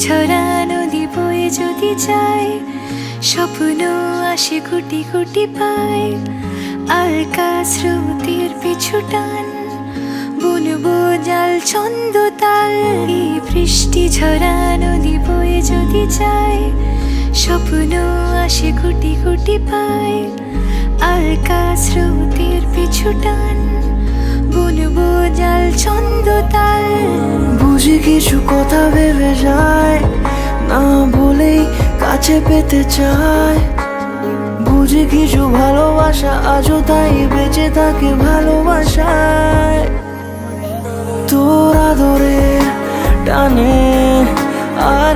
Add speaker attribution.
Speaker 1: ঝরা নদী বয়ে যদি যায়, স্বপ্ন আসে কোটি কোটি পায়। আলকা স্রোতের পিছু টান, বুনবো জাল ছন্দ তাল। এই বৃষ্টি ঝরা নদী বয়ে যদি যায়, স্বপ্ন আসে কোটি কোটি পায়। আলকা স্রোতের পিছু টান, বুনবো জাল ছন্দ তাল।
Speaker 2: বুঝি কিছু কথা ভেবে যায়, না বলেই কাছে পেতে চায়। বুঝি কিছু ভালোবাসা আজও তাই বেঁচে থাকে ভালোবাসায়। তোর আদরে টানে আর